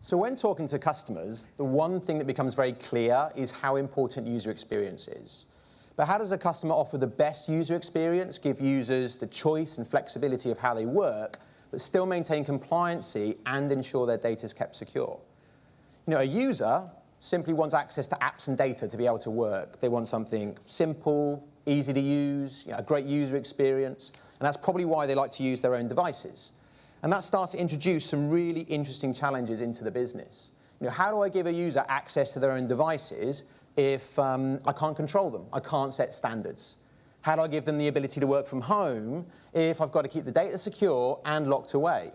So when talking to customers, the one thing that becomes very clear is how important user experience is. But how does a customer offer the best user experience, give users the choice and flexibility of how they work, but still maintain compliancy and ensure their data is kept secure? A user simply wants access to apps and data to be able to work. They want something simple, easy to use, a great user experience, and that's probably why they like to use their own devices. And that starts to introduce some really interesting challenges into the business. How do I give a user access to their own devices if I can't control them? I can't set standards. How do I give them the ability to work from home if I've got to keep the data secure and locked away?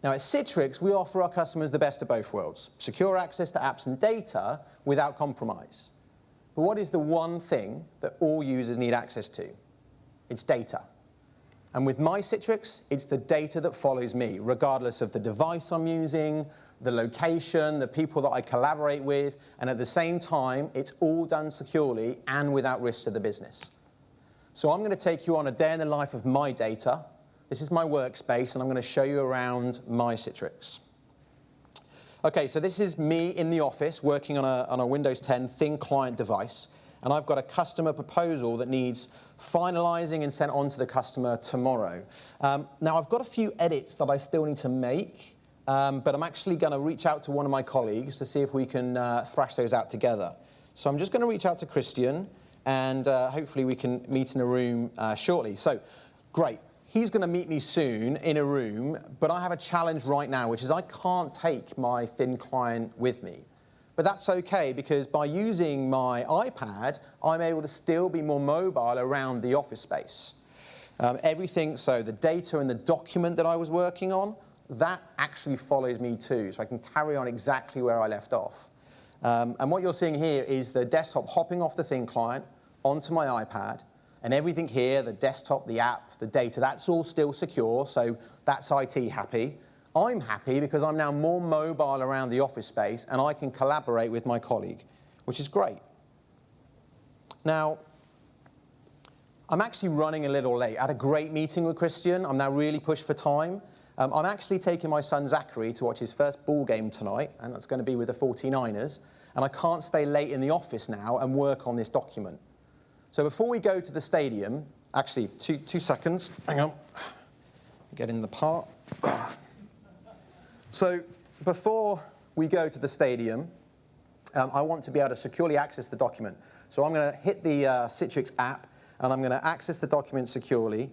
Now at Citrix, we offer our customers the best of both worlds, secure access to apps and data without compromise. But what is the one thing that all users need access to? It's data. And with my Citrix, it's the data that follows me, regardless of the device I'm using, the location, the people that I collaborate with, and at the same time, it's all done securely and without risk to the business. So I'm going to take you on a day in the life of my data. This is my workspace, and I'm going to show you around my Citrix. Okay, so this is me in the office working on a Windows 10 thin client device, and I've got a customer proposal that needs finalizing and sent on to the customer tomorrow. Now, I've got a few edits that I still need to make, but I'm actually going to reach out to one of my colleagues to see if we can thrash those out together. So I'm just going to reach out to Christian, and hopefully we can meet in a room shortly. So, great. He's going to meet me soon in a room, but I have a challenge right now, which is I can't take my thin client with me. But that's okay, because by using my iPad, I'm able to still be more mobile around the office space. Everything, so the data and the document that I was working on, that actually follows me too, so I can carry on exactly where I left off. And what you're seeing here is the desktop hopping off the thin client onto my iPad, and everything here, the desktop, the app, the data, that's all still secure, so that's IT happy. I'm happy because I'm now more mobile around the office space and I can collaborate with my colleague, which is great. Now, I'm actually running a little late. I had a great meeting with Christian. I'm now really pushed for time. I'm actually taking my son Zachary to watch his first ball game tonight, and that's going to be with the 49ers, and I can't stay late in the office now and work on this document. So before we go to the stadium, actually, two seconds, hang on, get in the part. So before we go to the stadium, I want to be able to securely access the document. So I'm going to hit the Citrix app, and I'm going to access the document securely.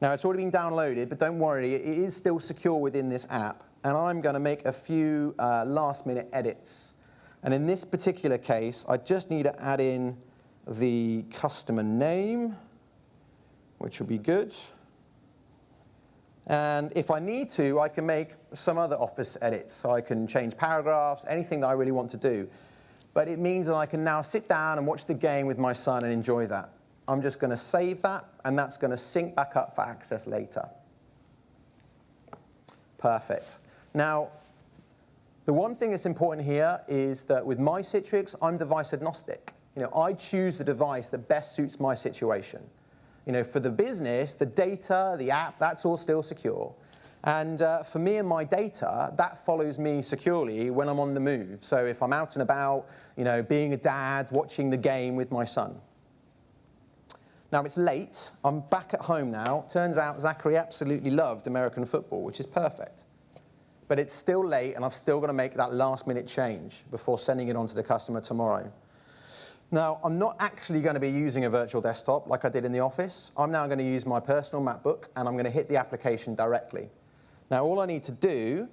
Now, it's already been downloaded, but don't worry, it is still secure within this app. And I'm going to make a few last-minute edits. And in this particular case, I just need to add in the customer name, which will be good. And if I need to, I can make some other office edits. So I can change paragraphs, anything that I really want to do. But it means that I can now sit down and watch the game with my son and enjoy that. I'm just going to save that, and that's going to sync back up for access later. Perfect. Now, the one thing that's important here is that with my Citrix, I'm device agnostic. I choose the device that best suits my situation. For the business, the data, the app, that's all still secure. And for me and my data, that follows me securely when I'm on the move. So if I'm out and about, being a dad, watching the game with my son. Now, it's late. I'm back at home now. Turns out Zachary absolutely loved American football, which is perfect. But it's still late, and I've still got to make that last-minute change before sending it on to the customer tomorrow. Now, I'm not actually going to be using a virtual desktop like I did in the office. I'm now going to use my personal MacBook, and I'm going to hit the application directly. Now, all I need to do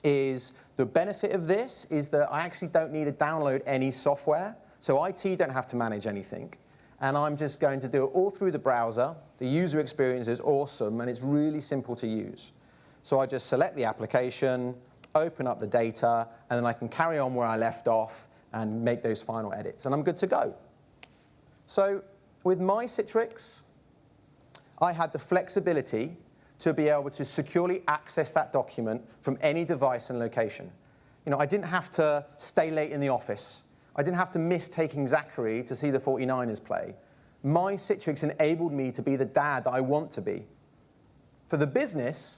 is, the benefit of this is that I actually don't need to download any software. So IT don't have to manage anything. And I'm just going to do it all through the browser. The user experience is awesome, and it's really simple to use. So I just select the application, open up the data, and then I can carry on where I left off and make those final edits, and I'm good to go. So with my Citrix, I had the flexibility to be able to securely access that document from any device and location. I didn't have to stay late in the office. I didn't have to miss taking Zachary to see the 49ers play. My Citrix enabled me to be the dad that I want to be. For the business,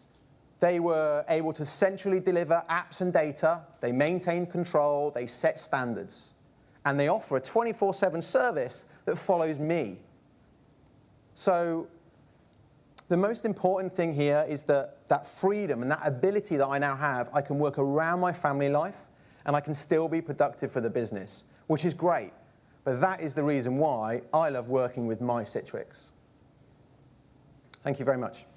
They were able to centrally deliver apps and data, they maintain control, they set standards, and they offer a 24/7 service that follows me. So the most important thing here is that freedom and that ability that I now have, I can work around my family life and I can still be productive for the business, which is great. But that is the reason why I love working with my Citrix. Thank you very much.